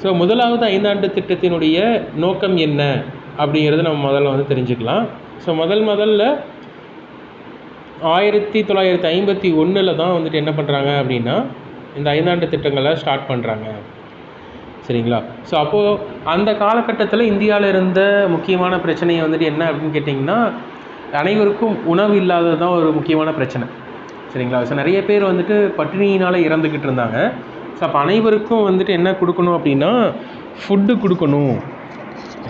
So முதலாவது ஐந்தாண்டு திட்டத்தினுடைய நோக்கம் என்ன அப்படிங்கிறது நம்ம முதல்ல வந்து தெரிஞ்சுக்கலாம். ஸோ முதல்ல 1951 தான் வந்துட்டு என்ன பண்ணுறாங்க அப்படின்னா இந்த ஐந்தாண்டு திட்டங்களை ஸ்டார்ட் பண்ணுறாங்க. சரிங்களா? ஸோ அப்போது அந்த காலகட்டத்தில் இந்தியாவில் இருந்த முக்கியமான பிரச்சனையை வந்துட்டு என்ன அப்படின்னு கேட்டிங்கன்னா, அனைவருக்கும் உணவு இல்லாதது தான் ஒரு முக்கியமான பிரச்சனை. சரிங்களா? ஸோ நிறைய பேர் வந்துட்டு பட்டினியினால் இறந்துக்கிட்டு இருந்தாங்க. ஸோ அப்போ அனைவருக்கும் வந்துட்டு என்ன கொடுக்கணும் அப்படின்னா ஃபுட்டு கொடுக்கணும்.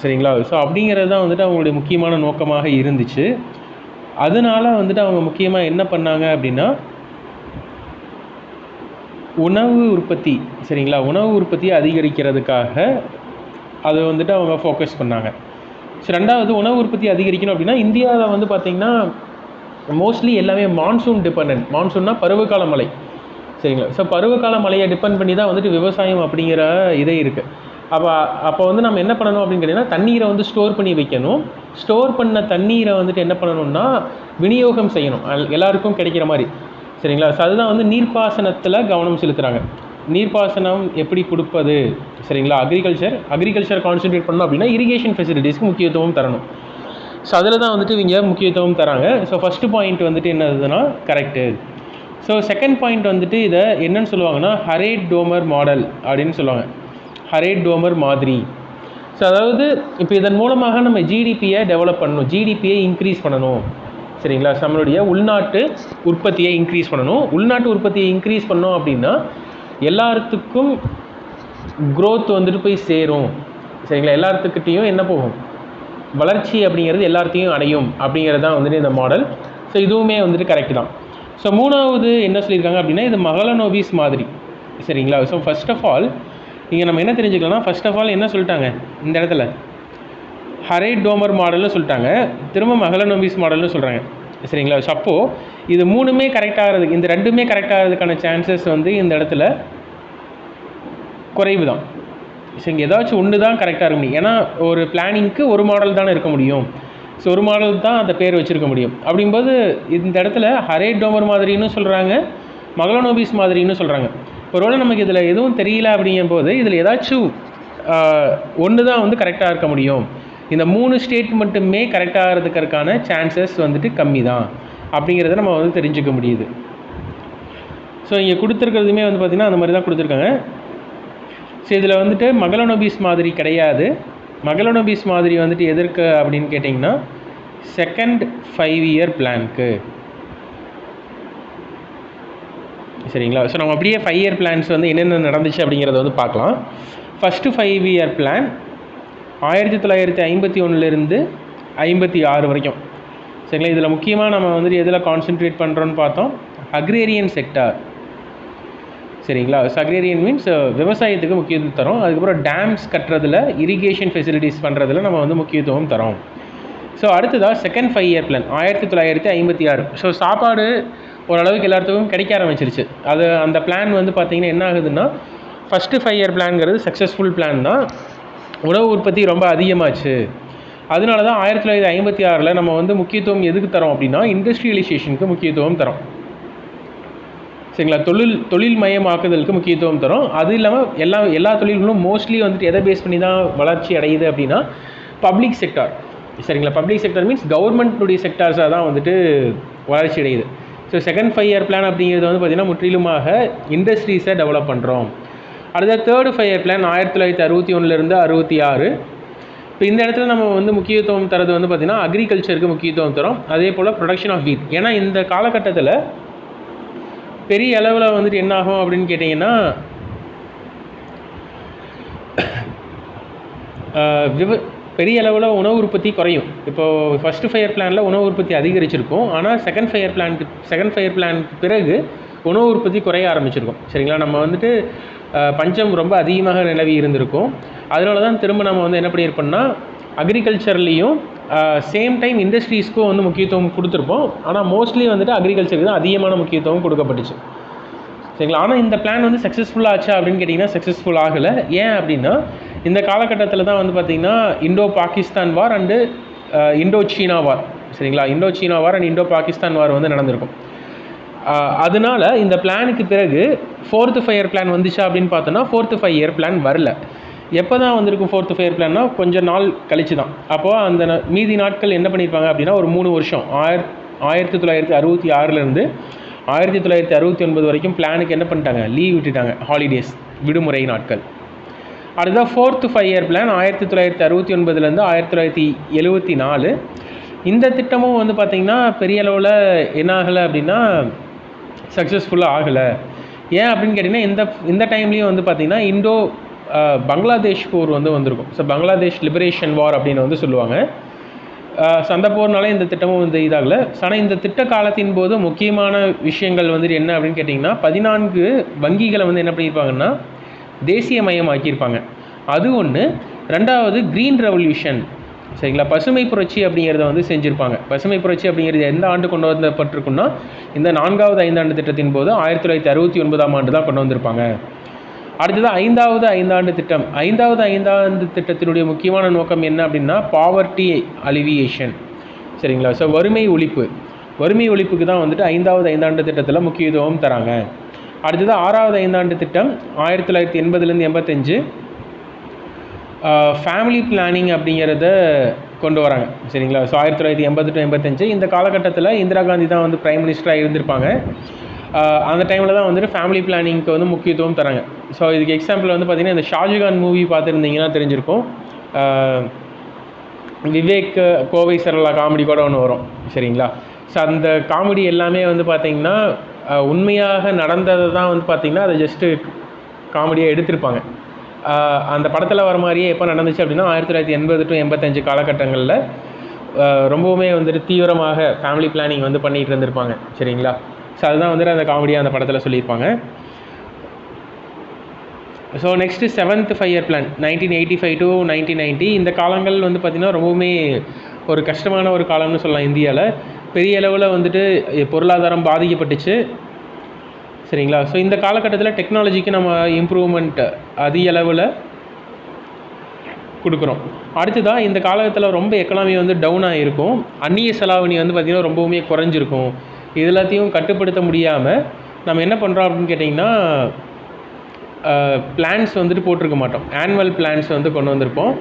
சரிங்களா? ஸோ அப்படிங்கிறது தான் வந்துட்டு அவங்களுடைய முக்கியமான நோக்கமாக இருந்துச்சு. அதனால வந்துட்டு அவங்க முக்கியமாக என்ன பண்ணாங்க அப்படின்னா உணவு உற்பத்தி, சரிங்களா, உணவு உற்பத்தியை அதிகரிக்கிறதுக்காக அதை வந்துட்டு அவங்க ஃபோக்கஸ் பண்ணாங்க. ஸோ ரெண்டாவது உணவு உற்பத்தி அதிகரிக்கணும் அப்படின்னா இந்தியாவில் வந்து பார்த்திங்கன்னா மோஸ்ட்லி எல்லாமே மான்சூன் டிபெண்ட். மான்சூன்னா பருவகால மழை. சரிங்களா? ஸோ பருவகால மழையை டிபெண்ட் பண்ணி தான் வந்துட்டு விவசாயம் அப்படிங்கிற இதே இருக்குது. அப்போ வந்து நம்ம என்ன பண்ணணும் அப்படின்னு கேட்டிங்கன்னா தண்ணீரை வந்து ஸ்டோர் பண்ணி வைக்கணும். ஸ்டோர் பண்ண தண்ணீரை வந்துட்டு என்ன பண்ணணும்னா விநியோகம் செய்யணும் எல்லாருக்கும் கிடைக்கிற மாதிரி. சரிங்களா? ஸோ அதுதான் வந்து நீர்ப்பாசனத்தில் கவனம் செலுத்துகிறாங்க. நீர்ப்பாசனம் எப்படி கொடுப்பது, சரிங்களா, அக்ரிகல்ச்சர் கான்சென்ட்ரேட் பண்ணணும் அப்படின்னா இரிகேஷன் ஃபெசிலிட்டிஸ்க்கு முக்கியத்துவம் தரணும். ஸோ அதில் தான் வந்துட்டு இவங்க முக்கியத்துவம் தராங்க. ஸோ ஃபஸ்ட்டு பாயிண்ட் வந்துட்டு என்னதுன்னா கரெக்டு. ஸோ செகண்ட் பாயிண்ட் வந்துட்டு இதை என்னன்னு சொல்லுவாங்கன்னா ஹரேட் டோமர் மாடல் அப்படின்னு சொல்லுவாங்க. ஹரேட் டோமர் மாதிரி. ஸோ அதாவது இப்போ இதன் மூலமாக நம்ம ஜிடிபியை டெவலப் பண்ணணும், ஜிடிபியை இன்க்ரீஸ் பண்ணணும். சரிங்களா? நம்மளுடைய உள்நாட்டு உற்பத்தியை இன்க்ரீஸ் பண்ணணும். உள்நாட்டு உற்பத்தியை இன்க்ரீஸ் பண்ணோம் அப்படின்னா எல்லாத்துக்கும் க்ரோத் வந்துட்டு போய் சேரும். சரிங்களா? எல்லாத்துக்கிட்டையும் என்ன போகும், வளர்ச்சி அப்படிங்கிறது எல்லாத்தையும் அடையும் அப்படிங்கிறது தான் வந்துட்டு இந்த மாடல். ஸோ இதுவுமே வந்துட்டு கரெக்டு தான். ஸோ மூணாவது என்ன சொல்லியிருக்காங்க அப்படின்னா இது மகளனோபிஸ் மாதிரி. சரிங்களா? ஸோ ஃபர்ஸ்ட் ஆஃப் ஆல் இங்கே நம்ம என்ன தெரிஞ்சுக்கலாம்னா ஃபர்ஸ்ட் ஆஃப் ஆல் என்ன சொல்லிட்டாங்க இந்த இடத்துல ஹரேட் டோமர் மாடல்னு சொல்லிட்டாங்க, திரும்ப மகளனோபிஸ் மாடல்னு சொல்கிறாங்க. சரிங்களா? ஸோ அப்போது இது மூணுமே கரெக்டாகிறதுக்கு, இந்த ரெண்டுமே கரெக்டாகிறதுக்கான சான்சஸ் வந்து இந்த இடத்துல குறைவு தான். ஸோ இங்கே ஏதாச்சும் ஒன்று தான் கரெக்டாக இருக்க முடியும். ஏன்னா ஒரு பிளானிங்க்கு ஒரு மாடல் தானே இருக்க முடியும். ஸோ ஒரு மாடல் தான் அந்த பேர் வச்சுருக்க முடியும். அப்படிங்கும்போது இந்த இடத்துல ஹரேட் டோமர் மாதிரின்னு சொல்கிறாங்க, மகளனோபிஸ் மாதிரின்னு சொல்கிறாங்க. ஒருவேளை நமக்கு இதில் எதுவும் தெரியல அப்படிங்கும்போது இதில் ஏதாச்சும் ஒன்று தான் வந்து கரெக்டாக இருக்க முடியும். இந்த 3 ஸ்டேட் மட்டுமே கரெக்டாகிறதுக்கான சான்சஸ் வந்துட்டு கம்மி தான் அப்படிங்கிறத நம்ம வந்து தெரிஞ்சுக்க முடியுது. ஸோ இங்கே கொடுத்துருக்கிறதுமே வந்து பார்த்திங்கன்னா அந்த மாதிரி தான் கொடுத்துருக்காங்க. ஸோ இதில் வந்துட்டு மகளனோபிஸ் மாதிரி கிடையாது. மகளனோபிஸ் மாதிரி வந்துட்டு எதற்கு அப்படின்னு கேட்டிங்கன்னா செகண்ட் 5 இயர் பிளான்க்கு. சரிங்களா? ஸோ நம்ம அப்படியே 5 இயர் பிளான்ஸ் வந்து என்னென்ன நடந்துச்சு அப்படிங்கிறத வந்து பார்க்கலாம். ஃபஸ்ட்டு 5 இயர் பிளான் 1951 56 வரைக்கும். சரிங்களா? இதில் முக்கியமாக நம்ம வந்துட்டு எதில் கான்சென்ட்ரேட் பண்ணுறோன்னு பார்த்தோம், அக்ரேரியன் செக்டார். சரிங்களா? ஸோ அக்ரேரியன் மீன்ஸ் விவசாயத்துக்கு முக்கியத்துவம் தரோம். அதுக்கப்புறம் டேம்ஸ் கட்டுறதுல, இரிகேஷன் ஃபெசிலிட்டிஸ் பண்ணுறதுல நம்ம வந்து முக்கியத்துவம் தரோம். ஸோ அடுத்ததாக செகண்ட் 5 இயர் பிளான் 1956. ஸோ சாப்பாடு ஓரளவுக்கு எல்லாத்துக்கும் கிடைக்க ஆரம்பிச்சிருச்சு. அந்த பிளான் வந்து பார்த்திங்கன்னா என்ன ஆகுதுன்னா ஃபஸ்ட்டு 5 இயர் பிளான்ங்கிறது சக்ஸஸ்ஃபுல் பிளான் தான். உணவு உற்பத்தி ரொம்ப அதிகமாச்சு. அதனால தான் 1956 நம்ம வந்து முக்கியத்துவம் எதுக்கு தரோம் அப்படின்னா இண்டஸ்ட்ரியலைசேஷனுக்கு முக்கியத்துவம் தரோம். சரிங்களா? தொழில் மயமாக்குதலுக்கு முக்கியத்துவம் தரோம். அது இல்லாமல் எல்லா தொழில்களும் மோஸ்ட்லி வந்துட்டு எதை பேஸ் பண்ணி தான் வளர்ச்சி அடையுது அப்படின்னா பப்ளிக் செக்டார். சரிங்களா? பப்ளிக் செக்டார் மீன்ஸ் கவர்மெண்ட்டுடைய செக்டார்ஸாக தான் வந்துட்டு வளர்ச்சி அடையுது. ஸோ செகண்ட் 5 இயர் பிளான் அப்படிங்கிறது வந்து பார்த்திங்கன்னா முற்றிலுமாக இண்டஸ்ட்ரீஸை டெவலப் பண்ணுறோம். அடுத்த தேர்டு 5 இயர் பிளான் 1961 66. இப்போ இந்த இடத்துல நம்ம வந்து முக்கியத்துவம் தரது வந்து பார்த்திங்கன்னா அக்ரிகல்ச்சருக்கு முக்கியத்துவம் தரோம். அதே போல் ப்ரொடக்ஷன் ஆஃப் வீட். ஏன்னா இந்த காலகட்டத்தில் பெரிய அளவில் வந்துட்டு என்ன ஆகும் அப்படின்னு கேட்டிங்கன்னா பெரிய அளவில் உணவு உற்பத்தி குறையும். இப்போது ஃபஸ்ட்டு 5 இயர் பிளானில் உணவு உற்பத்தி அதிகரிச்சிருக்கும். ஆனால் செகண்ட் 5 இயர் பிளானுக்கு பிறகு உணவு உற்பத்தி குறைய ஆரம்பிச்சிருக்கும். சரிங்களா? நம்ம வந்துட்டு பஞ்சம் ரொம்ப அதிகமாக நிலவி இருந்திருக்கும். அதனால தான் திரும்ப நம்ம வந்து என்ன பண்ணியிருப்போம்னா அக்ரிகல்ச்சர்லேயும் சேம் டைம் இண்டஸ்ட்ரீஸ்க்கும் வந்து முக்கியத்துவம் கொடுத்துருப்போம். ஆனால் மோஸ்ட்லி வந்துட்டு அக்ரிகல்ச்சருக்கு தான் அதிகமான முக்கியத்துவம் கொடுக்கப்பட்டுச்சு. சரிங்களா? ஆனால் இந்த பிளான் வந்து சக்ஸஸ்ஃபுல்லாக ஆச்சா அப்படின்னு கேட்டிங்கன்னா சக்ஸஸ்ஃபுல் ஆகலை. ஏன் அப்படின்னா இந்த காலகட்டத்தில் தான் வந்து பார்த்திங்கன்னா Indo Pakistan war and Indo China war. சரிங்களா? Indo China war and Indo Pakistan war வந்து நடந்திருக்கும். அதனால இந்த பிளானுக்கு பிறகு 4th 5 இயர் பிளான் வந்துச்சா அப்படின்னு பார்த்தோன்னா 4th 5 இயர் பிளான் வரல. எப்போ தான் வந்திருக்கும் 4th ஃபையர் பிளான்னா கொஞ்சம் நாள் கழிச்சு தான். அப்போது அந்த மீதி நாட்கள் என்ன பண்ணியிருப்பாங்க அப்படின்னா ஒரு 3 வருஷம் 1966லேருந்து 1969 வரைக்கும் பிளானுக்கு என்ன பண்ணிட்டாங்க, லீவ் விட்டுட்டாங்க, ஹாலிடேஸ், விடுமுறை நாட்கள். அடுத்ததான் 4th ஃபையர் பிளான் 1969லேருந்து 1974. இந்த திட்டமும் வந்து பார்த்திங்கன்னா பெரிய அளவில் என்ன ஆகலை அப்படின்னா சக்ஸஸ்ஃபுல்லாக ஆகலை. ஏன் அப்படின்னு கேட்டிங்கன்னா இந்த டைம்லேயும் வந்து பார்த்திங்கன்னா பங்களாதேஷ் போர் வந்திருக்கும். ஸோ பங்களாதேஷ் லிபரேஷன் வார் அப்படின்னு வந்து சொல்லுவாங்க. அந்த போர்னால இந்த திட்டமும் வந்து இதாகலை. ஆனால் இந்த திட்ட காலத்தின் போது முக்கியமான விஷயங்கள் வந்துட்டு என்ன அப்படின்னு கேட்டிங்கன்னா 14 வங்கிகளை வந்து என்ன பண்ணியிருப்பாங்கன்னா தேசியமயமாக்கியிருப்பாங்க. அது ஒன்று. ரெண்டாவது க்ரீன் ரெவல்யூஷன், சரிங்களா, பசுமை புரட்சி அப்படிங்கிறத வந்து செஞ்சுருப்பாங்க. பசுமை புரட்சி அப்படிங்கிறது எந்த ஆண்டு கொண்டு வந்தப்பட்டிருக்குன்னா இந்த 4வது ஐந்தாண்டு திட்டத்தின் போது 1969ஆம் ஆண்டு தான் கொண்டு வந்திருப்பாங்க. அடுத்தது 5வது ஐந்தாண்டு திட்டம். 5வது ஐந்தாண்டு திட்டத்தினுடைய முக்கியமான நோக்கம் என்ன அப்படின்னா பாவர்ட்டி அலிவியேஷன், சரிங்களா. ஸோ வறுமை ஒழிப்புக்கு தான் வந்துட்டு 5வது ஐந்தாண்டு திட்டத்தில் முக்கியத்துவம் தராங்க. அடுத்தது 6வது ஐந்தாண்டு திட்டம் 1980லேருந்து 85 ஃபேமிலி பிளானிங் அப்படிங்கிறத கொண்டு வராங்க, சரிங்களா. ஸோ 1980 to 85 இந்த காலகட்டத்தில் இந்திரா காந்தி தான் வந்து பிரைம் மினிஸ்டராக இருந்திருப்பாங்க. அந்த டைமில் தான் வந்துட்டு ஃபேமிலி பிளானிங்க்கு வந்து முக்கியத்துவம் தராங்க. ஸோ இதுக்கு எக்ஸாம்பிள் வந்து பார்த்திங்கன்னா இந்த ஷாஜகான் மூவி பார்த்துருந்தீங்கன்னா தெரிஞ்சிருக்கும். விவேக் கோவை சரளா காமெடி கூட ஒன்று வரும், சரிங்களா. ஸோ அந்த காமெடி எல்லாமே வந்து பார்த்திங்கன்னா உண்மையாக நடந்ததை தான் வந்து பார்த்திங்கன்னா அதை ஜஸ்ட்டு காமெடியாக எடுத்திருப்பாங்க. அந்த படத்தில் வர மாதிரியே எப்போ நடந்துச்சு அப்படின்னா 1980 to 85 காலகட்டங்களில் ரொம்பவுமே வந்துட்டு தீவிரமாக ஃபேமிலி பிளானிங் வந்து பண்ணிகிட்டு இருந்திருப்பாங்க, சரிங்களா. ஸோ அதுதான் வந்துட்டு அந்த காமெடியாக அந்த படத்தில் சொல்லியிருப்பாங்க. So next 7th fire plan 1985 to 1990. இந்த காலங்கள் வந்து பார்த்திங்கன்னா ரொம்பவுமே ஒரு கஷ்டமான ஒரு காலம்னு சொல்லலாம். இந்தியாவில் பெரிய அளவில் வந்துட்டு பொருளாதாரம் பாதிக்கப்பட்டுச்சு, சரிங்களா. ஸோ இந்த காலகட்டத்தில் டெக்னாலஜிக்கு நம்ம இம்ப்ரூவ்மெண்ட் அதிக அளவில் கொடுக்குறோம். அடுத்ததாக இந்த காலகட்டத்தில் ரொம்ப எக்கனாமி வந்து டவுன் ஆகிருக்கும். அந்நிய செலாவணி வந்து பார்த்திங்கன்னா ரொம்பவுமே குறைஞ்சிருக்கும். இது எல்லாத்தையும் கட்டுப்படுத்த முடியாமல் நம்ம என்ன பண்ணுறோம் அப்படின்னு கேட்டிங்கன்னா பிளான்ஸ் வந்துட்டு போட்டிருக்க மாட்டோம். ஆனுவல் பிளான்ஸ் வந்து கொண்டு வந்திருப்போம்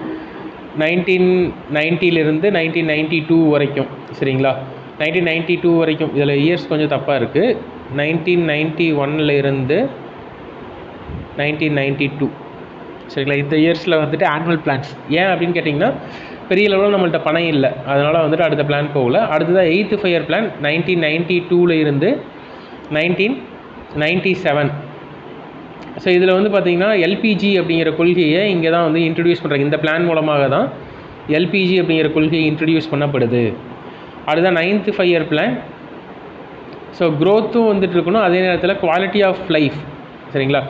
1990லேருந்து 1992 வரைக்கும், சரிங்களா. 1992 வரைக்கும், இதில் இயர்ஸ் கொஞ்சம் தப்பாக இருக்குது. 1991லேருந்து 1992, சரிங்களா. இந்த இயர்ஸில் வந்துட்டு ஆனுவல் பிளான்ஸ். ஏன் அப்படின்னு கேட்டிங்கன்னா பெரிய லெவலில் நம்மள்ட்ட பணம் இல்லை, அதனால் வந்துட்டு அடுத்த பிளான் போகல. அடுத்ததாக 8th ஃபையர் பிளான் 1992லேருந்து 1997. ஸோ இதில் வந்து பார்த்திங்கன்னா எல்பிஜி அப்படிங்கிற கொள்கையை இங்கே தான் வந்து இன்ட்ரடியூஸ் பண்ணுறாங்க. இந்த பிளான் மூலமாக தான் எல்பிஜி அப்படிங்கிற கொள்கையை இன்ட்ரடியூஸ் பண்ணப்படுது. அடுத்ததான் 9th ஃபையர் பிளான். ஸோ க்ரோத்தும் வந்துட்டு இருக்கணும், அதே நேரத்தில் குவாலிட்டி ஆஃப் லைஃப், சரிங்களா.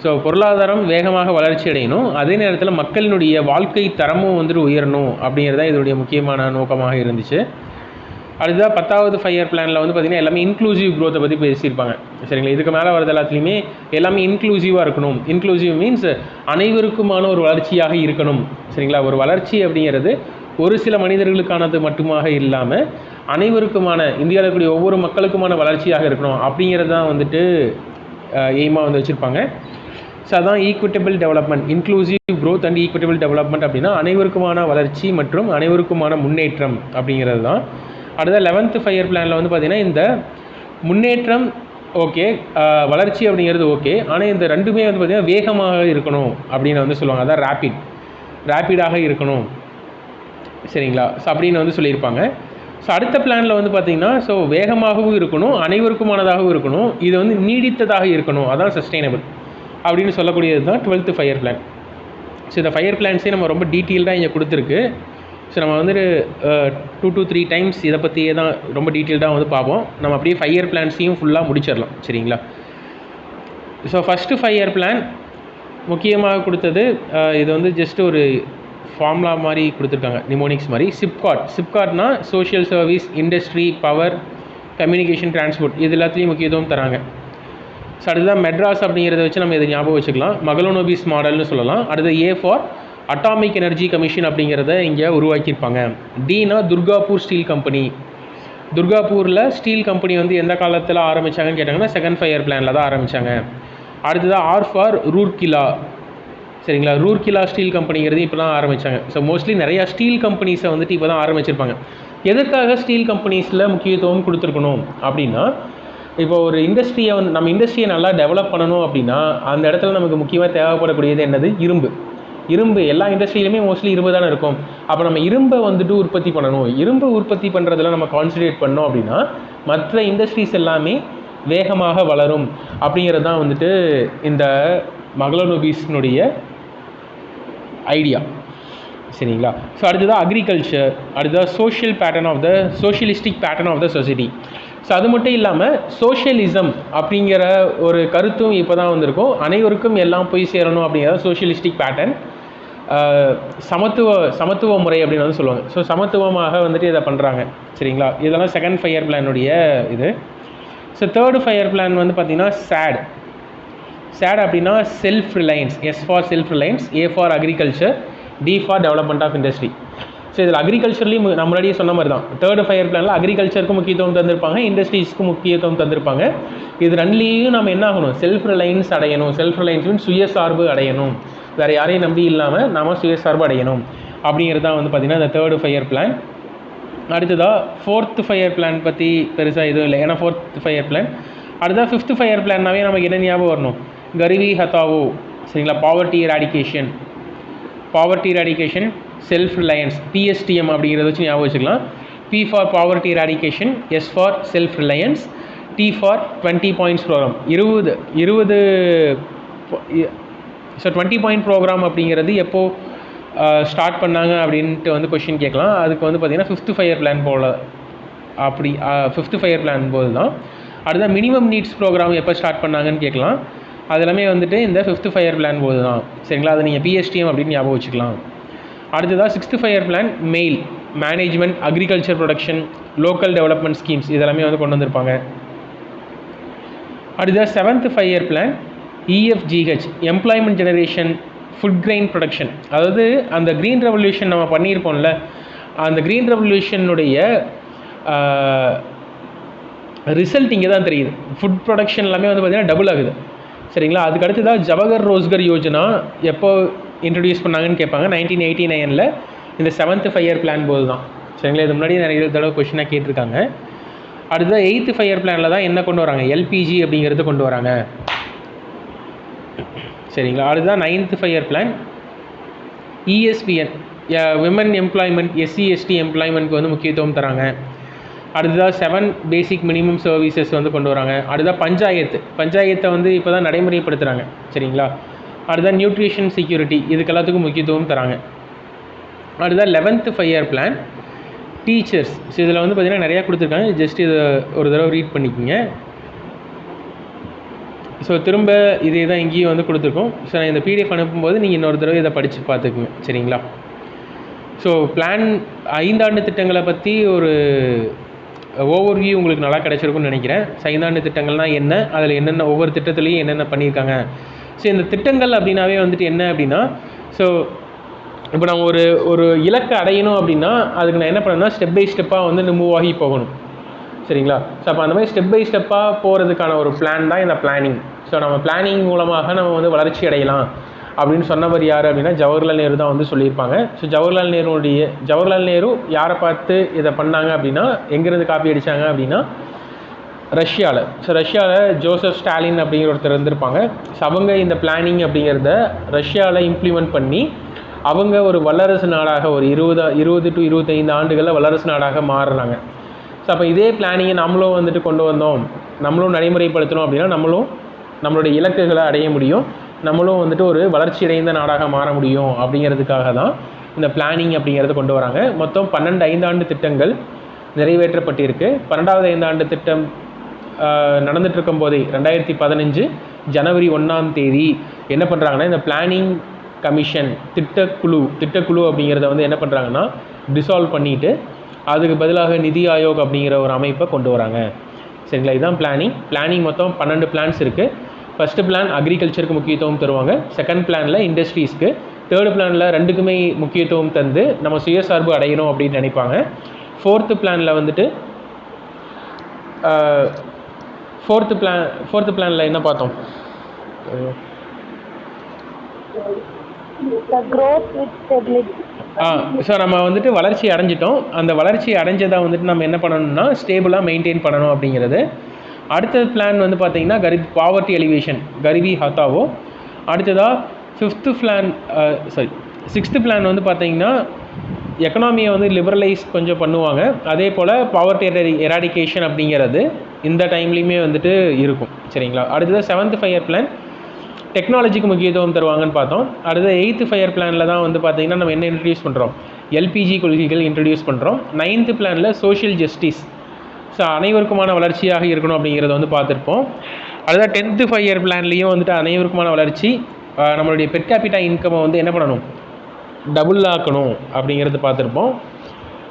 ஸோ பொருளாதாரம் வேகமாக வளர்ச்சி அடையணும், அதே நேரத்தில் மக்களினுடைய வாழ்க்கை தரமும் வந்துட்டு உயரணும் அப்படிங்கிறது தான் இதனுடைய முக்கியமான நோக்கமாக இருந்துச்சு. அடுத்ததாக 10வது ஃபையர் பிளானில் வந்து பார்த்திங்கன்னா எல்லாமே இன்க்ளூசிவ் க்ரோத்தை பற்றி பேசியிருப்பாங்க, சரிங்களா. இதுக்கு மேலே வரது எல்லாத்துலேயுமே எல்லாமே இன்க்ளூசிவாக இருக்கணும். இன்க்ளூசிவ் மீன்ஸ் அனைவருக்குமான ஒரு வளர்ச்சியாக இருக்கணும், சரிங்களா. ஒரு வளர்ச்சி அப்படிங்கிறது ஒரு சில மனிதர்களுக்கானது மட்டுமாக இல்லாமல் அனைவருக்குமான, இந்தியாவில் இருக்கக்கூடிய ஒவ்வொரு மக்களுக்குமான வளர்ச்சியாக இருக்கணும் அப்படிங்கிறது தான் வந்துட்டு எய்மாக வந்து வச்சுருப்பாங்க. ஸோ அதான் equitable development, inclusive growth and equitable development அப்படின்னா அனைவருக்குமான வளர்ச்சி மற்றும் அனைவருக்குமான முன்னேற்றம் அப்படிங்கிறது தான். அடுத்த 11th ஃபையர் பிளானில் வந்து பார்த்திங்கன்னா இந்த முன்னேற்றம் ஓகே, வளர்ச்சி அப்படிங்கிறது ஓகே, ஆனால் இந்த ரெண்டுமே வந்து பார்த்திங்கன்னா வேகமாக இருக்கணும் அப்படின்னு வந்து சொல்லுவாங்க. அதான் ரேப்பிடாக இருக்கணும், சரிங்களா. ஸோ அப்படின்னு வந்து சொல்லியிருப்பாங்க. ஸோ அடுத்த பிளானில் வந்து பார்த்திங்கன்னா ஸோ வேகமாகவும் இருக்கணும், அனைவருக்குமானதாகவும் இருக்கணும், இது வந்து நீடித்ததாக இருக்கணும், அதான் சஸ்டைனபிள் அப்படின்னு சொல்லக்கூடியது தான் 12th ஃபையர் பிளான். ஸோ இந்த ஃபையர் பிளான்ஸே நம்ம ரொம்ப டீட்டெயில்டாக இங்கே கொடுத்துருக்கு. ஸோ நம்ம வந்துட்டு 2 to 3 டைம்ஸ் இதை பற்றியே தான் ரொம்ப டீட்டெயில்டாக வந்து பார்ப்போம். நம்ம அப்படியே ஃபையர் பிளான்ஸையும் ஃபுல்லாக முடிச்சிடலாம், சரிங்களா. ஸோ ஃபஸ்ட்டு ஃபையர் பிளான் முக்கியமாக கொடுத்தது இது வந்து ஜஸ்ட் ஒரு ஃபார்முலா மாதிரி கொடுத்துருக்காங்க, நிமோனிக்ஸ் மாதிரி. சிப்காட்னா social service, industry, power, communication, transport, இது எல்லாத்துலேயும் முக்கியத்துவம் தராங்க. ஸோ அடுத்ததான் மெட்ராஸ் அப்படிங்கிறத வச்சு நம்ம இதை ஞாபகம் வச்சுக்கலாம், மகளோனோபிஸ் மாடல்னு சொல்லலாம். அடுத்து A for atomic energy commission அப்படிங்கிறத இங்கே உருவாக்கியிருப்பாங்க. டீனா துர்காப்பூர் ஸ்டீல் கம்பெனி. துர்காப்பூரில் ஸ்டீல் கம்பெனி வந்து எந்த காலத்தில் ஆரம்பித்தாங்கன்னு கேட்டாங்கன்னா 2nd ஃபையர் பிளானில் தான் ஆரம்பித்தாங்க. அடுத்ததாக ஆர் ஃபார் ரூர்கிலா. சரிங்களா. ரூர்கிலா ஸ்டீல் கம்பெனிங்கிறது இப்போ தான் ஆரம்பித்தாங்க. ஸோ மோஸ்ட்லி நிறையா ஸ்டீல் கம்பெனிஸை வந்துட்டு இப்போ தான் ஆரம்பிச்சிருப்பாங்க. எதுக்காக ஸ்டீல் கம்பெனிஸில் முக்கியத்துவம் கொடுத்துருக்கணும் அப்படின்னா, இப்போ ஒரு இண்டஸ்ட்ரியை வந்து நம்ம இண்டஸ்ட்ரியை நல்லா டெவலப் பண்ணணும் அப்படின்னா அந்த இடத்துல நமக்கு முக்கியமாக தேவைப்படக்கூடியது என்னது? இரும்பு. இரும்பு எல்லா இண்டஸ்ட்ரியிலுமே மோஸ்ட்லி இரும்பு தானே இருக்கும். அப்போ நம்ம இரும்பை வந்துட்டு உற்பத்தி பண்ணணும். இரும்பு உற்பத்தி பண்ணுறதுல நம்ம கான்சன்ட்ரேட் பண்ணோம் அப்படின்னா மற்ற இண்டஸ்ட்ரீஸ் எல்லாமே வேகமாக வளரும் அப்படிங்கிறது தான் வந்துட்டு இந்த மகளனோபிஸ்னுடைய ஐடியா. சரிங்களா. ஸோ அடுத்ததாக அக்ரிகல்ச்சர், அடுத்ததாக social pattern of the socialistic pattern of the society. So அது மட்டும் இல்லாமல் சோஷியலிசம் அப்படிங்கிற ஒரு கருத்தும் இப்போ தான் வந்திருக்கும். அனைவருக்கும் எல்லாம் போய் சேரணும் அப்படிங்கிறத சோஷியலிஸ்டிக் பேட்டர்ன். சமத்துவ முறை அப்படின்னு வந்து சொல்லுவாங்க. ஸோ சமத்துவமாக வந்துட்டு இதை பண்ணுறாங்க. சரிங்களா. இதெல்லாம் செகண்ட் 5 இயர் பிளானுடைய இது. ஸோ தேர்டு 5 இயர் பிளான் வந்து பார்த்திங்கன்னா சேட் அப்படின்னா self reliance. S for self reliance, A for agriculture, D for development of industry. So இதில் அக்ரிகல்ச்சர்லேயும் நம்ம முன்னாடியே சொன்ன மாதிரி தான் தேர்டு 5 இயர் பிளானில் அக்ரிகல்ச்சருக்கு முக்கியத்துவம் தந்திருப்பாங்க, இண்டஸ்ட்ரீஸ்க்கு முக்கியத்துவம் தந்திருப்பாங்க. இது ரெண்டுலேயும் நம்ம என்ன ஆகணும்? செல்ஃப் ரிலையன்ஸ் அடையணும். செல்ஃப் ரிலையன்ஸ் மீன்ஸ் சுயசார்பு அடையணும். வேறு யாரையும் நம்பி இல்லாமல் நாம் சுயசார்பு அடையணும் அப்படிங்கிறது தான் வந்து பார்த்திங்கன்னா இந்த தேர்டு 5 இயர் பிளான். அடுத்ததாக ஃபோர்த்து 5 இயர் பிளான் பற்றி பெருசாக எதுவும் இல்லை, ஏன்னா ஃபோர்த்து 5 இயர் பிளான். அடுத்ததாக ஃபிஃப்த்து 5 இயர் பிளான்னாவே நமக்கு என்ன ஞாபகம் வரணும்? கரிவி ஹத்தாவோ. சரிங்களா. Poverty eradication, self reliance, PSTM அப்படிங்கிறத வச்சு ஞாபகம் வச்சுக்கலாம். P for poverty eradication, S for self reliance, T for 20 points programme. 20 so 20 point programme அப்படிங்கிறது எப்போது ஸ்டார்ட் பண்ணாங்க அப்படின்ட்டு வந்து கொஷின் கேட்கலாம். அதுக்கு வந்து பார்த்திங்கன்னா ஃபிஃப்த்து 5 இயர் பிளான் போல் அப்படி ஃபிஃப்த்து 5 இயர் பிளான் போது தான். அடுத்த மினிமம் நீட்ஸ் ப்ரோக்ராம் எப்போ ஸ்டார்ட் பண்ணாங்கன்னு கேட்கலாம். அது எல்லாமே வந்துட்டு இந்த ஃபிஃப்த்து 5 இயர் பிளான் போது தான். சரிங்களா. அதை நீங்கள் பிஎஸ்டிஎம் அப்படின்னு ஞாபகம் வச்சுக்கலாம். அடுத்ததாக 6th 5 year plan management, agriculture production, local development schemes இதெல்லாமே வந்து கொண்டு வந்திருப்பாங்க. அடுத்ததாக 7th 5 year plan EFGH, employment generation, food grain production. அதாவது அந்த க்ரீன் ரெவல்யூஷன் நம்ம பண்ணியிருப்போம்ல, அந்த க்ரீன் ரெவல்யூஷனுடைய ரிசல்ட் இங்கே தான் தெரியுது. ஃபுட் ப்ரொடக்ஷன் எல்லாமே வந்து பார்த்திங்கன்னா டபுள் ஆகுது. சரிங்களா. அதுக்கு அடுத்து தான் ஜவஹர் ரோஸ்கர் யோஜனா எப்போ இன்ட்ரடியூஸ் பண்ணாங்கன்னு கேட்பாங்க. 1989 இந்த 7th 5 இயர் பிளான் போது தான். சரிங்களா. இது முன்னாடி நிறைய தடவை கொஷினாக கேட்டிருக்காங்க. அடுத்தது 8th 5 இயர் பிளானில் தான் என்ன கொண்டு வராங்க? எல்பிஜி அப்படிங்கிறது கொண்டு வராங்க. சரிங்களா. அடுத்ததான் 9th 5 year plan ESPN, women employment, SC/ST எம்ப்ளாய்மெண்ட்க்கு வந்து முக்கியத்துவம் தராங்க. அடுத்ததாக 7 பேசிக் மினிமம் சர்வீசஸ் வந்து கொண்டு வராங்க. அடுத்ததாக பஞ்சாயத்தை வந்து இப்போ தான் நடைமுறைப்படுத்துகிறாங்க. சரிங்களா. அடுத்ததாக நியூட்ரிஷன் செக்யூரிட்டி, இதுக்கு எல்லாத்துக்கும் முக்கியத்துவம் தராங்க. அடுத்ததாக 11th 5 year plan teachers. So இதில் வந்து பார்த்திங்கன்னா நிறையா கொடுத்துருக்காங்க. ஜஸ்ட் இதை ஒரு தடவை ரீட் பண்ணிக்கோங்க. ஸோ திரும்ப இதே தான் இங்கேயும் வந்து கொடுத்துருக்கோம். ஸோ நான் இந்த PDF அனுப்பும்போது நீங்கள் இன்னொரு தடவை இதை படித்து பார்த்துக்குங்க. சரிங்களா. ஸோ பிளான் 5 ஆண்டு திட்டங்களை பற்றி ஒரு ஓவர்வியூ உங்களுக்கு நல்லா கிடச்சிருக்குன்னு நினைக்கிறேன். 5 ஆண்டு திட்டங்கள்னால் என்ன, அதில் என்னென்ன ஒவ்வொரு திட்டத்துலேயும் என்னென்ன பண்ணியிருக்காங்க. ஸோ இந்த திட்டங்கள் அப்படின்னாவே வந்துட்டு என்ன அப்படின்னா, ஸோ இப்போ நான் ஒரு இலக்கை அடையணும் அப்படின்னா அதுக்கு நான் என்ன பண்ணணும்னா ஸ்டெப் பை ஸ்டெப்பாக வந்து மூவ் ஆகி போகணும். சரிங்களா. ஸோ அப்போ அந்த மாதிரி ஸ்டெப் பை ஸ்டெப்பாக போகிறதுக்கான ஒரு பிளான் தான் இந்த பிளானிங். ஸோ நம்ம பிளானிங் மூலமாக நம்ம வந்து வளர்ச்சி அடையலாம் அப்படின்னு சொன்னவர் யார் அப்படின்னா ஜவஹர்லால் நேரு தான் வந்து சொல்லியிருப்பாங்க. ஸோ ஜவஹர்லால் நேரு யாரை பார்த்து இதை பண்ணாங்க அப்படின்னா, எங்கேருந்து காப்பி அடித்தாங்க அப்படின்னா ரஷ்யாவில். ஸோ ரஷ்யாவில் ஜோசப் ஸ்டாலின் அப்படிங்கிற ஒருத்தர் இருந்திருப்பாங்க. ஸோ அவங்க இந்த பிளானிங் அப்படிங்கிறத ரஷ்யாவில் இம்ப்ளிமெண்ட் பண்ணி அவங்க ஒரு வல்லரசு நாடாக ஒரு 20 to 25 ஆண்டுகளில் வல்லரசு நாடாக மாறுறாங்க. ஸோ அப்போ இதே பிளானிங்கை நம்மளும் வந்துட்டு கொண்டு வந்தோம், நம்மளும் நடைமுறைப்படுத்தணும் அப்படின்னா நம்மளுடைய இலக்குகளை அடைய முடியும், நம்மளும் வந்துட்டு ஒரு வளர்ச்சி அடைந்த நாடாக மாற முடியும். அப்படிங்கிறதுக்காக தான் இந்த பிளானிங் அப்படிங்கிறத கொண்டு வராங்க. மொத்தம் 12 5ஆண்டு திட்டங்கள் நிறைவேற்றப்பட்டிருக்கு. 12வது 5ஆண்டு திட்டம் நடந்துட்டு இருக்கும் போதே 2015 ஜனவரி 1ஆம் தேதி என்ன பண்ணுறாங்கன்னா இந்த பிளானிங் கமிஷன் திட்டக்குழு அப்படிங்கிறத வந்து என்ன பண்ணுறாங்கன்னா டிசால்வ் பண்ணிவிட்டு அதுக்கு பதிலாக நிதி ஆயோக் அப்படிங்கிற ஒரு அமைப்பை கொண்டு வராங்க. சரிங்களா. இதுதான் பிளானிங் மொத்தம் 12 பிளான்ஸ் இருக்குது. ஃபஸ்ட்டு பிளான் அக்ரிகல்ச்சருக்கு முக்கியத்துவம் தருவாங்க. செகண்ட் பிளானில் இண்டஸ்ட்ரீஸ்க்கு, தேர்டு பிளானில் ரெண்டுக்குமே முக்கியத்துவம் தந்து நம்ம சுயசார்பு அடையணும் அப்படின்னு நினைப்பாங்க. ஃபோர்த்து பிளானில் வந்துட்டு ஃபோர்த்து பிளானில் என்ன பார்த்தோம்? The growth with stability. So நம்ம வந்துட்டு வளர்ச்சி அடைஞ்சிட்டோம். அந்த வளர்ச்சி அடைஞ்சதை வந்துட்டு நம்ம என்ன பண்ணணும்னா ஸ்டேபிளாக மெயின்டைன் பண்ணணும் அப்படிங்கிறது. அடுத்த பிளான் வந்து பார்த்திங்கன்னா பாவர்ட்டி எலிவேஷன், கரிவி ஹத்தாவோ. அடுத்ததாக சிக்ஸ்த்து பிளான் வந்து பார்த்திங்கன்னா எக்கனாமியை வந்து லிபரலைஸ் கொஞ்சம் பண்ணுவாங்க. அதே போல் பாவர்ட்டி எராடிகேஷன் அப்படிங்கிறது இந்த டைம்லேயுமே வந்துட்டு இருக்கும். சரிங்களா. அடுத்தது 7th 5 இயர் பிளான் டெக்னாலஜிக்கு முக்கியத்துவம் தருவாங்கன்னு பார்த்தோம். அடுத்தது 8th 5 இயர் பிளானில் தான் வந்து பார்த்திங்கன்னா நம்ம என்ன இன்ட்ரடியூஸ் பண்ணுறோம், எல்பிஜி கொள்கைகள் இன்ட்ரடியூஸ் பண்ணுறோம். 9th பிளானில் சோஷியல் ஜஸ்டிஸ், ஸோ அனைவருக்குமான வளர்ச்சியாக இருக்கணும் அப்படிங்கிறத வந்து பார்த்துருப்போம். அதுதான் 10th 5 இயர் பிளான்லேயும் வந்துட்டு அனைவருக்குமான வளர்ச்சி, நம்மளுடைய பெர் கேபிட்டா இன்கமை வந்து என்ன பண்ணணும், டபுள் ஆக்கணும் அப்படிங்கிறது பார்த்துருப்போம்.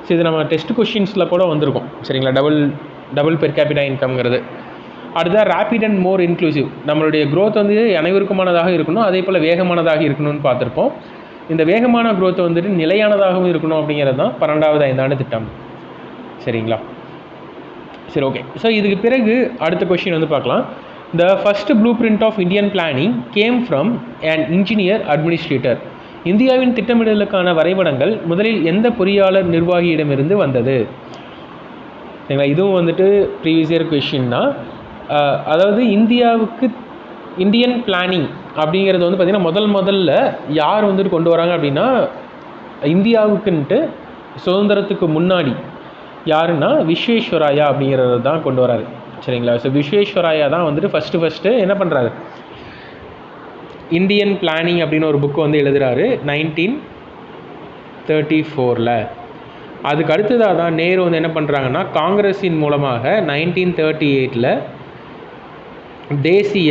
ஸோ இது நம்ம டெஸ்ட் கொஷின்ஸில் கூட வந்திருக்கும். சரிங்களா. டபுள் பெர் கேபிட்டா இன்கம்ங்கிறது. அடுத்ததாக ரேபிட் அண்ட் மோர் இன்க்ளூசிவ், நம்மளுடைய க்ரோத் வந்து அனைவருக்குமானதாக இருக்கணும், அதே போல் வேகமானதாக இருக்கணும்னு பார்த்துருப்போம். இந்த வேகமான க்ரோத் வந்துட்டு நிலையானதாகவும் இருக்கணும் அப்படிங்கிறது தான் 12வது 5ஆண்டு திட்டம். சரிங்களா. சரி, ஓகே. ஸோ இதுக்கு பிறகு அடுத்த கொஷின் வந்து பார்க்கலாம். The first blueprint of Indian planning came from an engineer administrator. இந்தியாவின் திட்டமிடலுக்கான வரைபடங்கள் முதலில் எந்த பொறியாளர் நிர்வாகியிடமிருந்து வந்தது? சரிங்களா. இதுவும் வந்துட்டு ப்ரீவியஸ் இயர் கொஷின் தான். அதாவது இந்தியன் பிளானிங் அப்படிங்கிறது வந்து பார்த்திங்கன்னா முதல்ல யார் வந்துட்டு கொண்டு வராங்க அப்படின்னா, இந்தியாவுக்குன்ட்டு சுதந்திரத்துக்கு முன்னாடி யாருன்னா விஸ்வேஸ்வராயா அப்படிங்கிறது தான் கொண்டு வராரு. சரிங்களா. ஸோ விஸ்வேஸ்வராயா தான் வந்துட்டு ஃபஸ்ட்டு என்ன பண்ணுறாரு, இந்தியன் பிளானிங் அப்படின்னு ஒரு புக்கு வந்து எழுதுகிறாரு 1934. அதுக்கு அடுத்ததாக தான் நேரு வந்து என்ன பண்ணுறாங்கன்னா காங்கிரஸின் மூலமாக 1938 தேசிய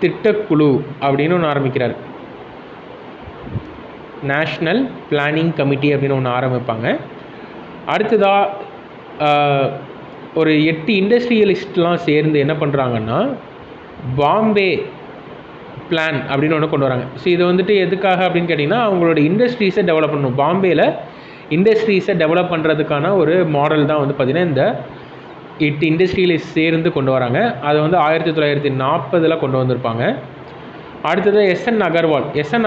திட்டக்குழு அப்படின்னு ஒன்று ஆரம்பிக்கிறார். நேஷ்னல் பிளானிங் கமிட்டி அப்படின்னு ஒன்று ஆரம்பிப்பாங்க. அடுத்ததாக ஒரு 8 இண்டஸ்ட்ரியலிஸ்ட்லாம் சேர்ந்து என்ன பண்ணுறாங்கன்னா பாம்பே பிளான் அப்படின்னு ஒன்று கொண்டு வராங்க. ஸோ இது வந்துட்டு எதுக்காக அப்படின்னு கேட்டிங்கன்னா, அவங்களோட இண்டஸ்ட்ரீஸை டெவலப் பண்ணணும். பாம்பேயில் இண்டஸ்ட்ரீஸை டெவலப் பண்ணுறதுக்கான ஒரு மாடல் தான் வந்து பார்த்திங்கன்னா இந்த 8 இண்டஸ்ட்ரியில் சேர்ந்து கொண்டு வராங்க. அதை வந்து 1940 கொண்டு வந்திருப்பாங்க. அடுத்தது எஸ்என்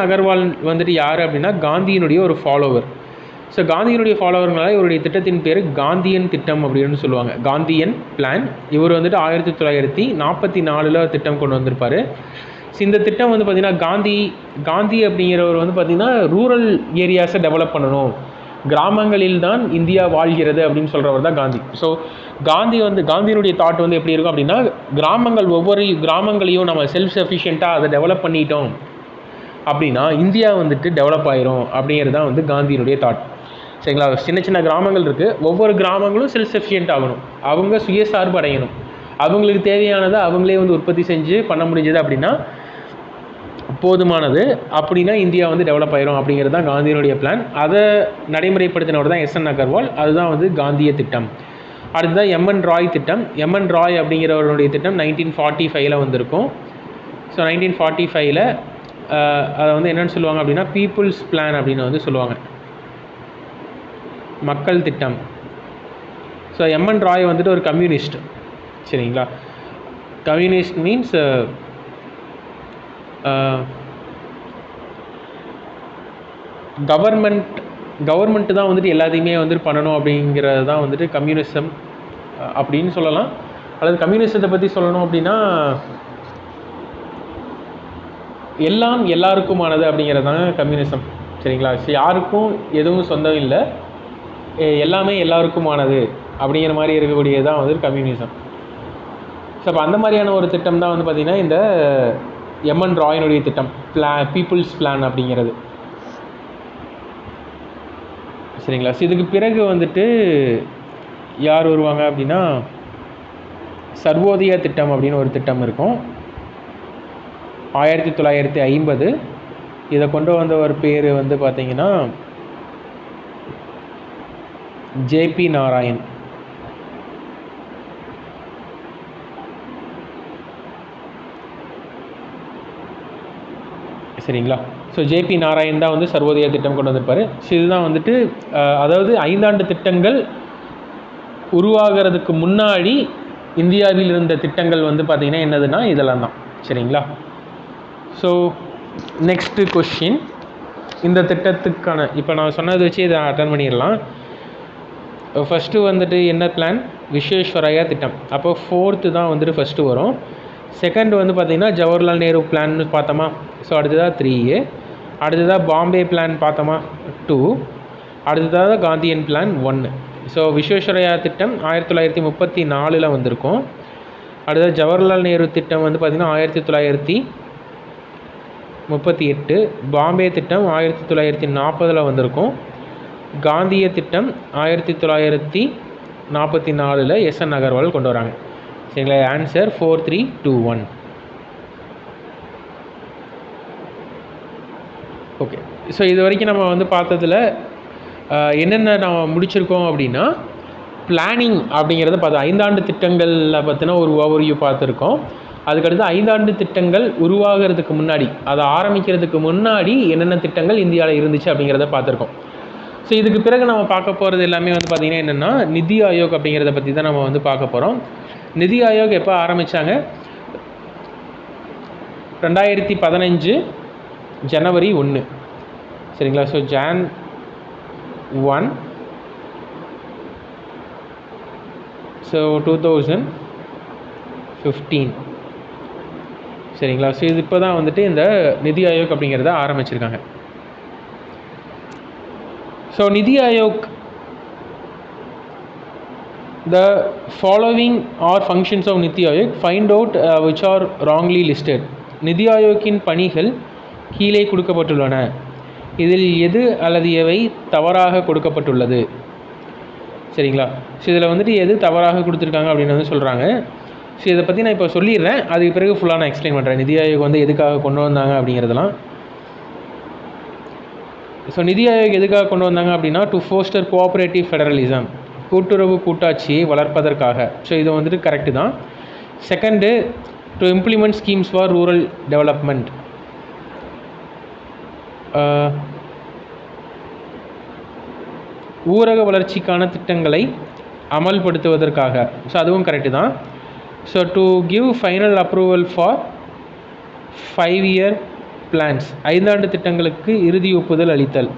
அகர்வால் வந்துட்டு யார் அப்படின்னா காந்தியினுடைய ஒரு ஃபாலோவர். ஸோ காந்தியினுடைய ஃபாலோவர்னால இவருடைய திட்டத்தின் பேர் காந்தியன் திட்டம் அப்படின்னு சொல்லுவாங்க, காந்தியன் பிளான். இவர் வந்துட்டு 1944 திட்டம் கொண்டு வந்திருப்பார். ஸோ இந்த திட்டம் வந்து பார்த்திங்கன்னா காந்தி அப்படிங்கிறவர் வந்து பார்த்திங்கன்னா ரூரல் ஏரியாஸை டெவலப் பண்ணணும், கிராமங்களில் தான் இந்தியா வாழ்கிறது அப்படின்னு சொல்கிறவர் தான் காந்தி. ஸோ காந்தியினுடைய தாட் வந்து எப்படி இருக்கும் அப்படின்னா, ஒவ்வொரு கிராமங்களையும் நம்ம செல்ஃப் சஃபிஷியண்ட்டாக அதை டெவலப் பண்ணிட்டோம் அப்படின்னா இந்தியா வந்துட்டு டெவலப் ஆயிரும் அப்படிங்கிறது தான் வந்து காந்தியினுடைய தாட். சரிங்களா. சின்ன சின்ன கிராமங்கள் இருக்குது, ஒவ்வொரு கிராமங்களும் செல்ஃப் சஃபிஷியண்ட் ஆகணும், அவங்க சுயசார்பு அடையணும், அவங்களுக்கு தேவையானதை அவங்களே வந்து உற்பத்தி செஞ்சு பண்ண முடிஞ்சது அப்படின்னா போதுமானது, அப்படின்னா இந்தியா வந்து டெவலப் ஆயிரும் அப்படிங்கிறது தான் காந்தியினுடைய பிளான். அதை நடைமுறைப்படுத்தினவர் தான் எஸ்என் அகர்வால். அதுதான் வந்து காந்திய திட்டம். அடுத்ததான் எம்என் ராய் திட்டம். எம்என் ராய் அப்படிங்கிறவருடைய திட்டம் 1945 வந்திருக்கும். ஸோ 1945 அதை வந்து என்னென்னு சொல்லுவாங்க அப்படின்னா பீப்புள்ஸ் பிளான் அப்படின்னு வந்து சொல்லுவாங்க, மக்கள் திட்டம். ஸோ எம்என் ராய் வந்துட்டு ஒரு கம்யூனிஸ்ட். சரிங்களா. கம்யூனிஸ்ட் மீன்ஸ் கவர்மெண்ட் தான் வந்துட்டு எல்லாத்தையுமே வந்துட்டு பண்ணணும் அப்படிங்கிறது தான் வந்துட்டு கம்யூனிசம் அப்படின்னு சொல்லலாம். அல்லது கம்யூனிசத்தை பற்றி சொல்லணும் அப்படின்னா எல்லாம் எல்லாருக்குமானது அப்படிங்கிறது தான் கம்யூனிசம். சரிங்களா. யாருக்கும் எதுவும் சொந்தம் இல்லை, எல்லாமே எல்லாருக்குமானது அப்படிங்கிற மாதிரி இருக்கக்கூடியது தான் வந்துட்டு கம்யூனிசம். ஸோ அப்போ அந்த மாதிரியான ஒரு திட்டம் தான் வந்து பார்த்திங்கன்னா இந்த எம்என் ராயினுடைய திட்டம், பீப்புள்ஸ் பிளான் அப்படிங்கிறது. சரிங்களா. ஸோ இதுக்கு பிறகு வந்துட்டு யார் வருவாங்க அப்படின்னா சர்வோதய திட்டம் அப்படின்னு ஒரு திட்டம் இருக்கும் 1950. இதை கொண்டு வந்த ஒரு பேர் வந்து பார்த்திங்கன்னா ஜேபி நாராயண். சரிங்களா. ஸோ ஜேபி நாராயண் தான் வந்து சர்வோதய திட்டம் கொண்டு வந்திருப்பார். ஸோ இதுதான் வந்துட்டு அதாவது 5 ஆண்டு திட்டங்கள் உருவாகிறதுக்கு முன்னாடி இந்தியாவில் இருந்த திட்டங்கள் வந்து பார்த்திங்கன்னா என்னதுன்னா இதெல்லாம் தான். சரிங்களா. ஸோ நெக்ஸ்ட்டு கொஷின், இந்த திட்டத்துக்கான இப்போ நான் சொன்னதை வச்சு இதை அட்டன் பண்ணிடலாம். ஃபஸ்ட்டு வந்துட்டு என்ன பிளான்? விஸ்வேஸ்வரய்யா திட்டம். அப்போ 4th தான் வந்துட்டு ஃபஸ்ட்டு வரும். செகண்ட் வந்து பார்த்திங்கன்னா ஜவஹர்லால் நேரு பிளான்னு பார்த்தோமா, ஸோ அடுத்ததாக 3A. அடுத்ததாக பாம்பே பிளான் பார்த்தோமா 2. அடுத்ததாக காந்தியன் பிளான் 1. ஸோ விஸ்வேஸ்வரய்யா திட்டம் 1934 வந்திருக்கும். அடுத்தது ஜவஹர்லால் நேரு திட்டம் வந்து பார்த்திங்கன்னா 1938. பாம்பே திட்டம் 1940 வந்திருக்கும். காந்திய திட்டம் 1944 எஸ்என் அகர்வால் கொண்டு வராங்க. சரிங்களா? ஆன்சர் 4321. ஓகே, ஸோ இது வரைக்கும் நம்ம வந்து பார்த்ததில் என்னென்ன நம்ம முடிச்சிருக்கோம் அப்படின்னா, பிளானிங் அப்படிங்கிறத பார்த்தோம். 5 ஆண்டு திட்டங்களில் பற்றின ஒரு ஓவர்வியூ பார்த்துருக்கோம். அதுக்கடுத்து 5 ஆண்டு திட்டங்கள் உருவாகிறதுக்கு முன்னாடி, அதை ஆரம்பிக்கிறதுக்கு முன்னாடி என்னென்ன திட்டங்கள் இந்தியாவில் இருந்துச்சு அப்படிங்கிறத பார்த்துருக்கோம். ஸோ இதுக்கு பிறகு நம்ம பார்க்க போகிறது எல்லாமே வந்து பார்த்திங்கன்னா என்னென்னா, நிதி ஆயோக் அப்படிங்கிறத பற்றி தான் நம்ம வந்து பார்க்க போகிறோம். நிதி ஆயோக் எப்போ ஆரம்பித்தாங்க? 2015 ஜனவரி 1. சரிங்களா? So Jan 1. ஸோ 2015. சரிங்களா? ஸோ இது இப்போ தான் வந்துட்டு இந்த நிதி ஆயோக் அப்படிங்கிறத ஆரம்பிச்சிருக்காங்க. ஸோ நிதி Aayog, the following are functions of நிதி Aayog, find out which are wrongly listed. நிதி ஆயோக்கின் பணிகள் கீழே கொடுக்கப்பட்டுள்ளன. இதில் எது அல்லது எவை தவறாக கொடுக்கப்பட்டுள்ளது? சரிங்களா? ஸோ இதில் வந்துட்டு எது தவறாக கொடுத்துருக்காங்க அப்படின்னு வந்து சொல்கிறாங்க. ஸோ இதை பற்றி நான் இப்போ சொல்லிடுறேன், அதுக்கு பிறகு ஃபுல்லாக நான் எக்ஸ்பிளைன் பண்ணுறேன். நிதி ஆயோக் வந்து எதுக்காக கொண்டு வந்தாங்க அப்படிங்கிறதெல்லாம். ஸோ நிதி ஆயோக் எதுக்காக கொண்டு வந்தாங்க அப்படின்னா, டு ஃபோஸ்டர் கோஆப்ரேட்டிவ் ஃபெடரலிசம், கூட்டுறவு கூட்டாட்சியை வளர்ப்பதற்காக. ஸோ இது வந்துட்டு கரெக்டு தான். Second, to implement schemes for rural development, ஊரக வளர்ச்சிக்கான திட்டங்களை அமல்படுத்துவதற்காக. ஸோ அதுவும் கரெக்டு தான். So to give final approval for 5-year plans, 5 ஆண்டு திட்டங்களுக்கு இறுதி ஒப்புதல் அளித்தல்.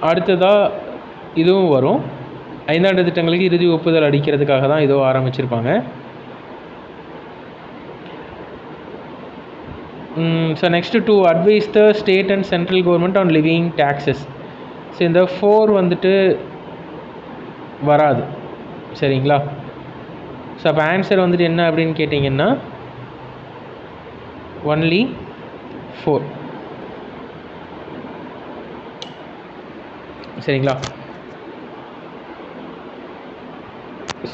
அடுத்ததாக இதுவும் வரும். 5 ஆண்டு திட்டங்களுக்கு இறுதி ஒப்புதல் அளிக்கிறதுக்காக தான் இதோ ஆரம்பிச்சிருப்பாங்க. So next, to advise the state and central government on levying taxes. So இந்த 4 வந்துட்டு வராது. சரிங்களா? ஸோ அப்போ ஆன்சர் வந்துட்டு என்ன அப்படின்னு கேட்டிங்கன்னா, ஒன்லி 4. சரிங்களா?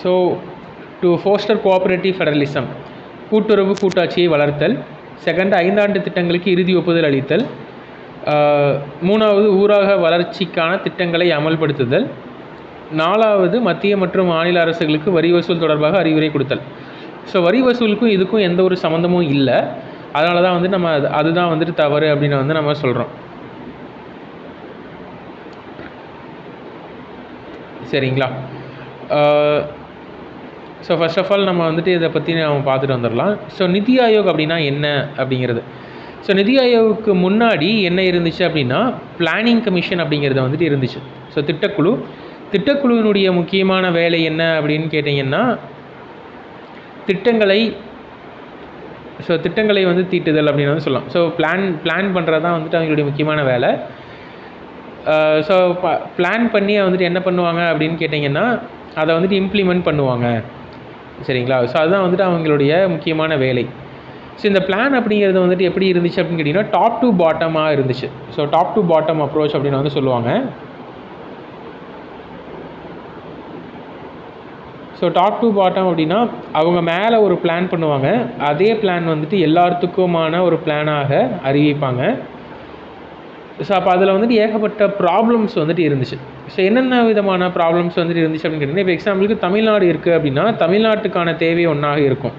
So to Foster cooperative federalism, கூட்டுறவு கூட்டாட்சியை வளர்த்தல். செகண்ட், 5 ஆண்டு திட்டங்களுக்கு இறுதி ஒப்புதல் அளித்தல். 3வது, ஊரக வளர்ச்சிக்கான திட்டங்களை அமல்படுத்துதல். 4வது, மத்திய மற்றும் மாநில அரசுகளுக்கு வரி வசூல் தொடர்பாக அறிவுரை கொடுத்தல். ஸோ வரி வசூலுக்கும் இதுக்கும் எந்த ஒரு சம்மந்தமும் இல்லை. அதனால தான் வந்து நம்ம அதுதான் வந்துட்டு தவறு அப்படின்னு வந்து நம்ம சொல்கிறோம். சரிங்களா? ஸோ ஃபர்ஸ்ட் ஆஃப் ஆல் நம்ம வந்துட்டு இதை பற்றி நம்ம பார்த்துட்டு வந்துடலாம். ஸோ நிதி ஆயோக் அப்படின்னா என்ன அப்படிங்கிறது. ஸோ நிதி ஆயோக்கு முன்னாடி என்ன இருந்துச்சு அப்படின்னா, பிளானிங் கமிஷன் அப்படிங்கிறது வந்துட்டு இருந்துச்சு. ஸோ திட்டக்குழுவினுடைய முக்கியமான வேலை என்ன அப்படின்னு கேட்டிங்கன்னா, திட்டங்களை வந்து தீட்டுதல் அப்படின்னு வந்து சொல்லலாம். ஸோ பிளான் பண்ணுறது தான் வந்துட்டு அவங்களுடைய முக்கியமான வேலை. ஸோ பிளான் பண்ணி வந்துட்டு என்ன பண்ணுவாங்க அப்படின்னு கேட்டிங்கன்னா, அதை வந்துட்டு இம்ப்ளிமெண்ட் பண்ணுவாங்க. சரிங்களா? ஸோ அதுதான் வந்துட்டு அவங்களுடைய முக்கியமான வேலை. ஸோ இந்த பிளான் அப்படிங்கிறது வந்துட்டு எப்படி இருந்துச்சு அப்படின்னு கேட்டிங்கன்னா, டாப் டு பாட்டமாக இருந்துச்சு. So top to bottom approach அப்படின்னு வந்து சொல்லுவாங்க. ஸோ டாப் டு பாட்டம் அப்படின்னா, அவங்க மேலே ஒரு பிளான் பண்ணுவாங்க, அதே பிளான் வந்துட்டு எல்லாத்துக்குமான ஒரு பிளானாக அறிவிப்பாங்க. ஸோ அப்போ அதில் வந்துட்டு ஏகப்பட்ட ப்ராப்ளம்ஸ் வந்துட்டு இருந்துச்சு. ஸோ என்னென்ன விதமான ப்ராப்ளம்ஸ் வந்துட்டு இருந்துச்சு அப்படின்னு கேட்டிங்கன்னா, இப்போ எக்ஸாம்பிளுக்கு தமிழ்நாடு இருக்குது அப்படின்னா தமிழ்நாட்டுக்கான தேவை ஒன்றாக இருக்கும்.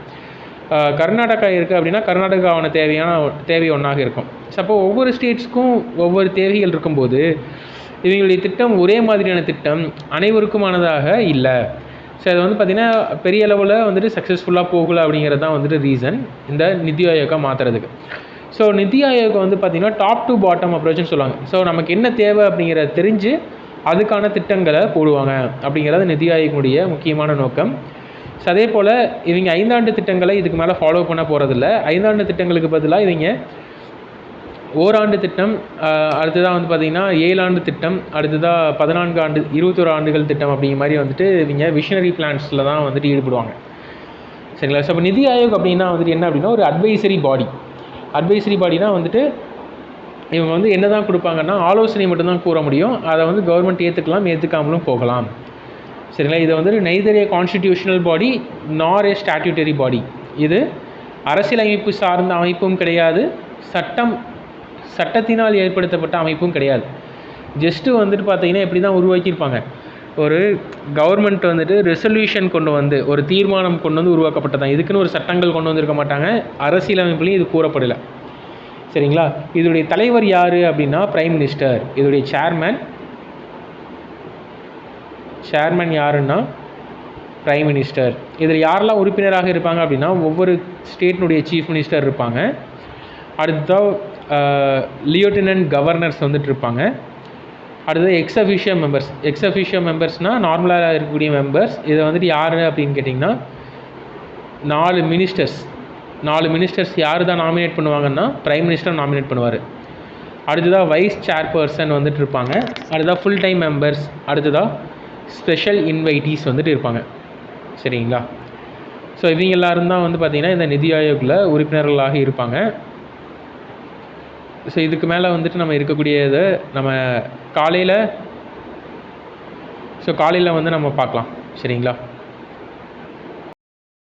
கர்நாடகா இருக்குது அப்படின்னா கர்நாடகாவான தேவை ஒன்றாக இருக்கும். ஸோ அப்போ ஒவ்வொரு ஸ்டேட்ஸ்க்கும் ஒவ்வொரு தேவைகள் இருக்கும்போது இவங்களுடைய திட்டம் ஒரே மாதிரியான திட்டம் அனைவருக்குமானதாக இல்லை. ஸோ அது வந்து பார்த்திங்கன்னா பெரிய அளவில் வந்துட்டு சக்ஸஸ்ஃபுல்லாக போகலை அப்படிங்கிறது தான் வந்துட்டு ரீசன் இந்த நிதி ஆயோக்கை மாற்றுறதுக்கு. ஸோ நிதி ஆயோக் வந்து பார்த்திங்கன்னா டாப் டு பாட்டம் அப்ரோச்னு சொல்லுவாங்க. ஸோ நமக்கு என்ன தேவை அப்படிங்கிறத தெரிஞ்சு அதுக்கான திட்டங்களை போடுவாங்க அப்படிங்கிறது நிதி ஆயோக்குடைய முக்கியமான நோக்கம். ஸோ அதே போல் இவங்க 5 ஆண்டு திட்டங்களை இதுக்கு மேலே ஃபாலோ பண்ண போகிறதில்ல. 5 ஆண்டு திட்டங்களுக்கு பதிலாக இவங்க ஓராண்டு திட்டம், அடுத்ததாக வந்து பார்த்திங்கன்னா 7 ஆண்டு திட்டம், அடுத்ததாக 14 ஆண்டு 21 ஆண்டுகள் திட்டம் அப்படிங்கிற மாதிரி வந்துட்டு இவங்க விஷனரி பிளான்ஸில் தான் வந்துட்டு ஈடுபடுவாங்க. சரிங்களா? ஸோ இப்போ நிதி ஆயோக் அப்படின்னா வந்துட்டு என்ன அப்படின்னா ஒரு அட்வைசரி பாடி. அட்வைசரி பாடினா வந்துட்டு இவங்க வந்து என்ன தான் கொடுப்பாங்கன்னா ஆலோசனை மட்டும்தான் கூற முடியும். அதை வந்து கவர்மெண்ட் ஏற்றுக்கலாம், ஏற்றுக்காமலும் போகலாம். சரிங்களா? இது வந்து நெய்தர் ஏ கான்ஸ்டிடியூஷனல் பாடி நார் ஏ ஸ்டாட்யூட்டரி பாடி. இது அரசியலமைப்பு சார்ந்த அமைப்பும் கிடையாது, சட்டத்தினால் ஏற்படுத்தப்பட்ட அமைப்பும் கிடையாது. ஜஸ்ட்டு வந்துட்டு பார்த்திங்கன்னா எப்படி தான் உருவாக்கியிருப்பாங்க, ஒரு கவர்மெண்ட் வந்துட்டு ரெசல்யூஷன் கொண்டு வந்து ஒரு தீர்மானம் கொண்டு வந்து உருவாக்கப்பட்டதான். இதுக்குன்னு ஒரு சட்டங்கள் கொண்டு வந்திருக்க மாட்டாங்க, அரசியலமைப்புலையும் இது கூறப்படலை. சரிங்களா? இதோடைய தலைவர் யார் அப்படின்னா பிரைம் மினிஸ்டர். இதோடைய சேர்மன் யாருன்னா பிரைம் மினிஸ்டர். இதில் யாரெல்லாம் உறுப்பினராக இருப்பாங்க அப்படின்னா ஒவ்வொரு ஸ்டேட்னுடைய சீஃப் மினிஸ்டர் இருப்பாங்க. அடுத்ததாக லியூட்டனன்ட் கவர்னர்ஸ் வந்துட்டு இருப்பாங்க. அடுத்தது எக்ஸ் அஃபிஷியோ மெம்பர்ஸ்னால் நார்மலாக இருக்கக்கூடிய மெம்பர்ஸ். இதை வந்துட்டு யார் அப்படின்னு கேட்டிங்கன்னா 4 மினிஸ்டர்ஸ் யார் தான் நாமினேட் பண்ணுவாங்கன்னா பிரைம் மினிஸ்டர் நாமினேட் பண்ணுவார். அடுத்ததாக வைஸ் சேர்பர்சன் வந்துட்டு இருப்பாங்க. அடுத்ததாக ஃபுல் டைம் மெம்பர்ஸ், அடுத்ததாக ஸ்பெஷல் இன்வைட்டீஸ் வந்துட்டு இருப்பாங்க. சரிங்களா? ஸோ இவங்க எல்லாரும் தான் வந்து பார்த்திங்கன்னா இந்த நிதி ஆயோக்கில் உறுப்பினர்களாக இருப்பாங்க. ஸோ இதுக்கு மேலே வந்துட்டு நம்ம இருக்கக்கூடியதை நம்ம காலையில் வந்து நம்ம பார்க்கலாம். சரிங்களா?